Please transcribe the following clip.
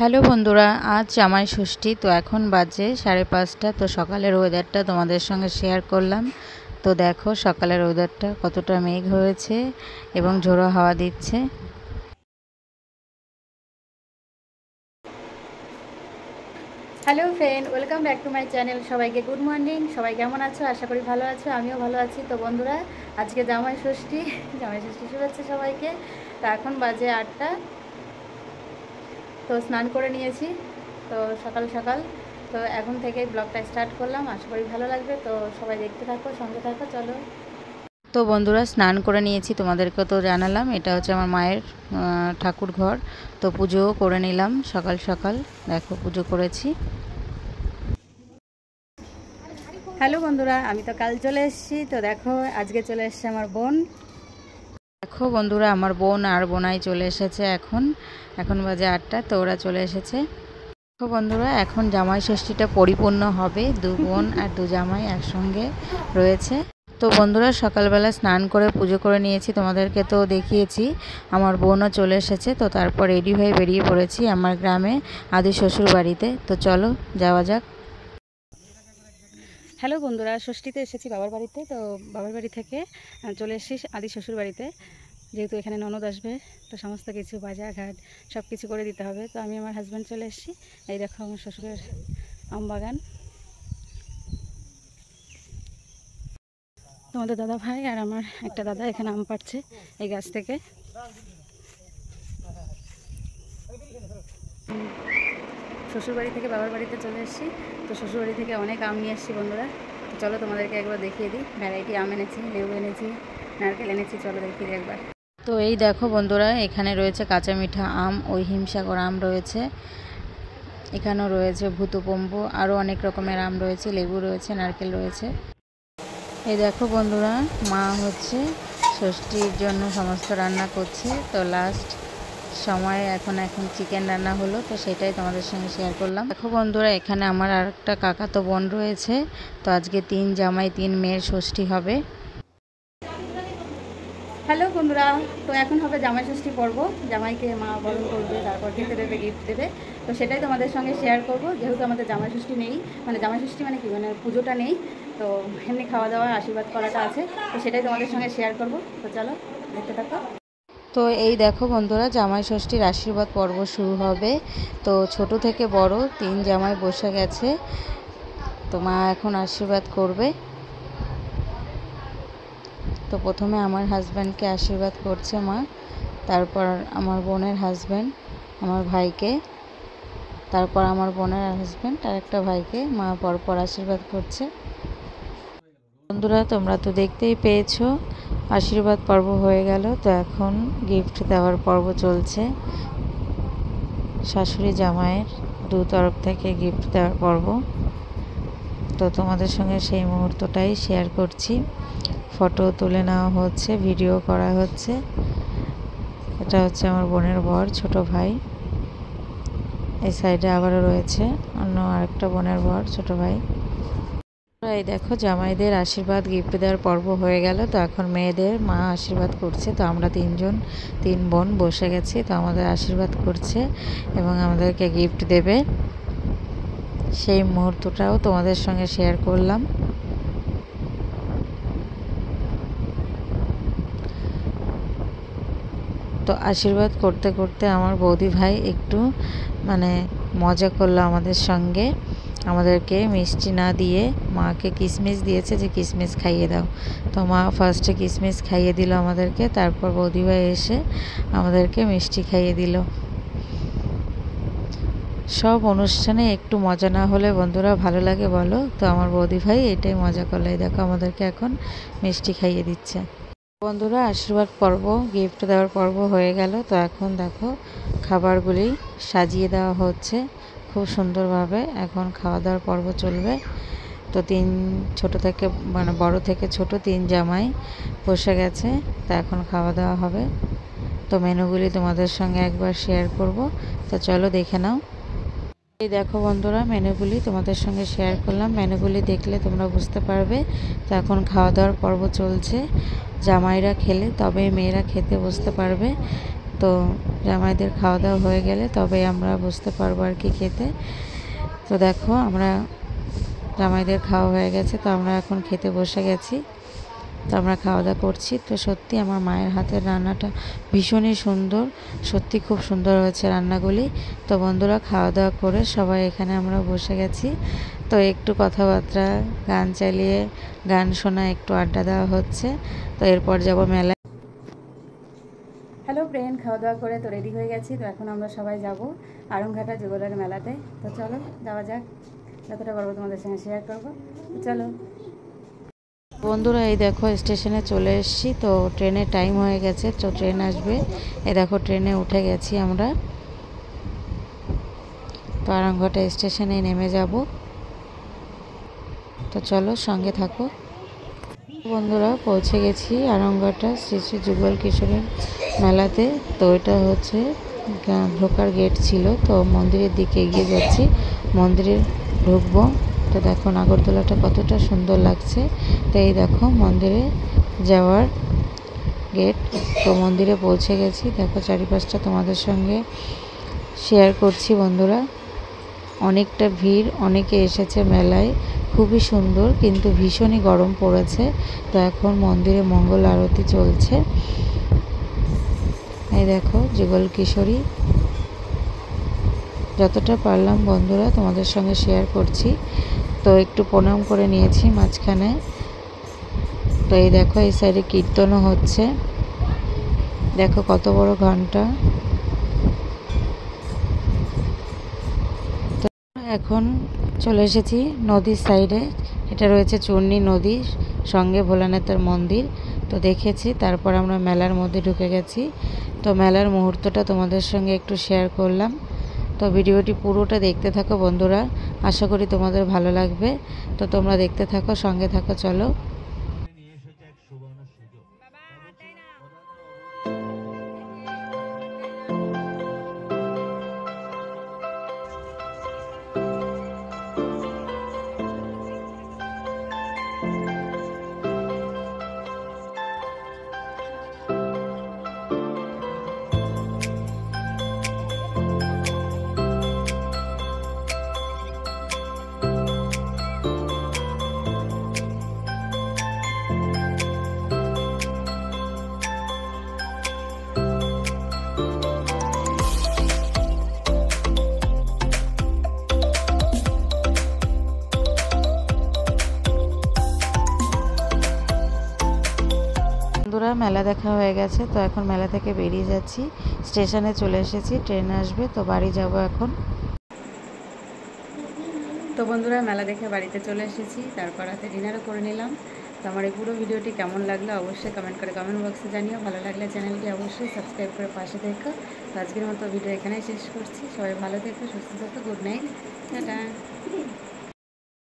Hello বন্ধুরা, আজ জামাই ষষ্ঠী। তো এখন বাজে 5:30। তো সকালের ওয়েদারটা তোমাদের সঙ্গে শেয়ার করলাম। তো দেখো সকালের ওয়েদারটা কতটা মেঘ হয়েছে এবং ঝোড়ো হাওয়া দিচ্ছে। Hello friend, welcome back to my channel. সবাইকে গুড মর্নিং। সবাই কেমন আছো? আশা করি ভালো আছো, আমিও ভালো আছি। তো বন্ধুরা, আজকে জামাই ষষ্ঠী শুভেচ্ছা সবাইকে। তো এখন বাজে 8টা। তো স্নান করে নিয়েছি তো সকাল সকাল। তো এখন থেকে ব্লগটা স্টার্ট করলাম, আশা করি ভালো লাগবে। তো সবাই দেখতে থাকো, সঙ্গে থাকো, চলো। তো বন্ধুরা, স্নান করে নিয়েছি, তোমাদেরকে তো জানালাম। এটা হচ্ছে আমার মায়ের ঠাকুর ঘর। তো পুজোও করে নিলাম সকাল সকাল। দেখো পুজো করেছি। হ্যালো বন্ধুরা, আমি তো কাল চলে এসেছি। তো দেখো আজকে চলে এসছে আমার বোন। দেখো বন্ধুরা, আমার বোন আর বোনাই চলে এসেছে। এখন বাজে 8টা। তো ওরা চলে এসেছে। দেখো বন্ধুরা, এখন জামাই ষষ্ঠীটা পরিপূর্ণ হবে। দু বোন আর দু জামাই একসঙ্গে রয়েছে। তো বন্ধুরা, সকালবেলা স্নান করে পুজো করে নিয়েছি, তোমাদেরকে তো দেখিয়েছি। আমার বোনও চলে এসেছে। তো তারপর রেডি হয়ে বেরিয়ে পড়েছি আমার গ্রামে আদি শ্বশুর বাড়িতে। তো চলো যাওয়া যাক। হ্যালো বন্ধুরা, ষষ্ঠীতে এসেছি বাবার বাড়িতে। তো বাবার বাড়ি থেকে চলে এসেছি আদি শ্বশুর বাড়িতে, যেহেতু এখানে ননদ আসবে। তো সমস্ত কিছু বাজার ঘাট সব কিছু করে দিতে হবে। তো আমি আমার হাজব্যান্ড চলে এসেছি। এই দেখো আমার শ্বশুরের আম বাগান। তোমাদের দাদা ভাই আর আমার একটা দাদা এখানে আম পাড়ছে এই গাছ থেকে। শ্বশুরবাড়ি থেকে বাবার বাড়িতে চলে এসেছি। তো শ্বশুরবাড়ি থেকে অনেক আম নিয়ে এসেছি বন্ধুরা। তো চলো তোমাদেরকে একবার দেখিয়ে দিই। ভ্যারাইটি আম এনেছি, লেবু এনেছি, নারকেল এনেছি। চলো দেখিয়ে দিই একবার। তো এই দেখো বন্ধুরা, এখানে রয়েছে কাঁচা মিঠা আম, ওই হিমসাগর আম রয়েছে, এখানেও রয়েছে ভূতপম্বু, আরও অনেক রকমের আম রয়েছে, লেবু রয়েছে, নারকেল রয়েছে। এই দেখো বন্ধুরা, মা হচ্ছে ষষ্ঠীর জন্য সমস্ত রান্না করছে। তো লাস্ট সময়ে এখন চিকেন রান্না হলো, তো সেটাই তোমাদের সঙ্গে শেয়ার করলাম। দেখো বন্ধুরা, এখানে আমার আর একটা কাকাতো বোন রয়েছে। তো আজকে 3 জামাই 3 মেয়ের ষষ্ঠী হবে। হ্যালো বন্ধুরা, তো এখন হবে জামাই ষষ্ঠী পর্ব। জামাইকে মা বরণ করবে, তারপর খেতে দেবে, গিফট দেবে। তো সেটাই তোমাদের সঙ্গে শেয়ার করব। যেহেতু আমাদের জামাই ষষ্ঠী নেই, জামাই ষষ্ঠী কি পুজোটা নেই, তো এমনি খাওয়া দাওয়া আশীর্বাদ করাটা আছে। তো সেটাই তোমাদের সঙ্গে শেয়ার করব। তো চলো দেখতে থাকো। তো এই দেখো বন্ধুরা, জামাই ষষ্ঠীর আশীর্বাদ পর্ব শুরু হবে। তো ছোট থেকে বড় 3 জামাই বসে গেছে। তো মা এখন আশীর্বাদ করবে। তো প্রথমে আমার হাজব্যান্ডকে আশীর্বাদ করছে মা, তারপর আমার বোনের হাজব্যান্ড, আমার ভাইকে, তারপর আমার বোনের হাজব্যান্ড আর একটা ভাইকে মা পরপর আশীর্বাদ করছে। বন্ধুরা, তোমরা তো দেখতেই পেয়েছো, আশীর্বাদ পর্ব হয়ে গেল। তো এখন গিফট দেওয়ার পর্ব চলছে। শাশুড়ি জামাইয়ের দু তরফ থেকে গিফট দেওয়ার পর্ব। তো তোমাদের সঙ্গে সেই মুহূর্তটাই শেয়ার করছি। ফটো তুলে নেওয়া হচ্ছে, ভিডিও করা হচ্ছে। এটা হচ্ছে আমার বোনের বর, ছোট ভাই। এই সাইডে আবারও রয়েছে অন্য আরেকটা বোনের বর, ছোট ভাই। এই দেখো, জামাইদের আশীর্বাদ গিফট দেওয়ার পর্ব হয়ে গেল। তো এখন মেয়েদের মা আশীর্বাদ করছে। তো আমরা 3 বোন বসে গেছি। তো আমাদের আশীর্বাদ করছে এবং আমাদেরকে গিফট দেবে। সেই মুহূর্তটাও তোমাদের সঙ্গে শেয়ার করলাম। তো আশীর্বাদ করতে করতে আমার বৌদি ভাই একটু মজা করলো আমাদের সঙ্গে। আমাদেরকে মিষ্টি না দিয়ে মাকে কিশমিশ দিয়েছে, যে কিশমিশ খাইয়ে দাও। তো মা ফার্স্টে কিশমিশ খাইয়ে দিল আমাদেরকে, তারপর বৌদি ভাই এসে আমাদেরকে মিষ্টি খাইয়ে দিল। সব অনুষ্ঠানে একটু মজা না হলে বন্ধুরা ভালো লাগে বলো? তো আমার বৌদি ভাই এটাই মজা করলো। দেখো আমাদেরকে এখন মিষ্টি খাইয়ে দিচ্ছে। বন্ধুরা, আশীর্বাদ পর্ব, গিফট দেওয়ার পর্ব হয়ে গেল। তো এখন দেখো খাবারগুলি সাজিয়ে দেওয়া হচ্ছে খুব সুন্দরভাবে। এখন খাওয়া দাওয়ার পর্ব চলবে। তো ছোট থেকে বড় থেকে ছোট 3 জামাই বসে গেছে। তো এখন খাওয়া দাওয়া হবে। তো মেনুগুলি তোমাদের সঙ্গে একবার শেয়ার করব। তো চলো দেখে নাও। এই দেখো বন্ধুরা, মেনুগুলি তোমাদের সঙ্গে শেয়ার করলাম। মেনুগুলি দেখলে তোমরা বুঝতে পারবে। তো এখন খাওয়া দাওয়ার পর্ব চলছে। জামাইরা খেলে তবে মেয়েরা খেতে বসতে পারবে। তো জামাইদের খাওয়া দাওয়া হয়ে গেলে তবে আমরা বুঝতে পারবো আর কি খেতে। তো দেখো আমরা জামাইদের খাওয়া হয়ে গেছে, তো আমরা এখন খেতে বসে গেছি। তো আমরা খাওয়া দাওয়া করছি। তো সত্যি আমার মায়ের হাতের রান্নাটা ভীষণই সুন্দর, সত্যি খুব সুন্দর হয়েছে রান্নাগুলি। তো বন্ধুরা খাওয়া দাওয়া করে সবাই এখানে আমরা বসে গেছি। তো একটু কথাবার্তা, গান চালিয়ে গান শোনা, একটু আড্ডা দেওয়া হচ্ছে। তো এরপর যাব মেলায়। হ্যালো ফ্রেন্ড, খাওয়া দাওয়া করে তো রেডি হয়ে গেছি। তো এখন আমরা সবাই যাব আড়ংঘাটা যুগলের মেলাতে। তো চলো যাওয়া যাক, যতটা পারবো তোমাদের সঙ্গে শেয়ার করবো। তো চলো বন্ধুরা, এই দেখো স্টেশনে চলে এসেছি। তো ট্রেনের টাইম হয়ে গেছে, তো ট্রেন আসবে। এই দেখো ট্রেনে উঠে গেছি আমরা। তো আড়ংঘাটা স্টেশনে নেমে যাব। তো চলো সঙ্গে থাকো। বন্ধুরা পৌঁছে গেছি আড়ংঘাটা শ্রী শ্রী যুগল কিশোরের মেলাতে। তো এটা হচ্ছে ঢোকার গেট ছিল। তো মন্দিরের দিকে এগিয়ে যাচ্ছি, মন্দিরে ঢুকবো। তো দেখো নাগরদোলাটা কতটা সুন্দর লাগছে। তো এই দেখো মন্দিরে যাওয়ার গেট। তো মন্দিরে পৌঁছে গেছি। দেখো চারিপাশটা তোমাদের সঙ্গে শেয়ার করছি। বন্ধুরা অনেকটা ভিড়, অনেকে এসেছে মেলায়। খুবই সুন্দর, কিন্তু ভীষণই গরম পড়েছে। তো এখন মন্দিরে মঙ্গল আরতি চলছে। এই দেখো যুগল কিশোরী, যতটা পারলাম বন্ধুরা তোমাদের সঙ্গে শেয়ার করছি। তো একটু প্রণাম করে নিয়েছি মাঝখানে। তো এই দেখো এই সাইডে কীর্তনও হচ্ছে। দেখো কত বড় ঘন্টা। তো এখন চলে এসেছি নদীর সাইডে। এটা রয়েছে চূর্ণী নদী, সঙ্গে ভোলানাথের মন্দির। তো দেখেছি, তারপর আমরা মেলার মধ্যে ঢুকে গেছি। তো মেলার মুহূর্তটা তোমাদের সঙ্গে একটু শেয়ার করলাম। তো ভিডিওটি পুরোটা দেখতে থাকো বন্ধুরা, আশা করি তোমাদের ভালো লাগবে। তো তোমরা দেখতে থাকো, সঙ্গে থাকো, চলো। বন্ধুরা মেলা দেখা হয়ে গেছে। তো এখন মেলা থেকে বেরিয়ে যাচ্ছি, স্টেশনে চলে এসেছি, ট্রেন আসবে। তো বাড়ি যাব এখন। তো বন্ধুরা মেলা দেখে বাড়িতে চলে এসেছি, তারপর রাতে ডিনারও করে নিলাম। তো আমার এই পুরো ভিডিওটি কেমন লাগলো অবশ্যই কমেন্ট করে কমেন্ট বক্সে জানিও। ভালো লাগলে চ্যানেলটি অবশ্যই সাবস্ক্রাইব করে পাশে দেখো। তো আজকের মতো ভিডিও এখানেই শেষ করছি। সবাই ভালো থেকো, সুস্থ থাকো, গুড নাইট, টাটা।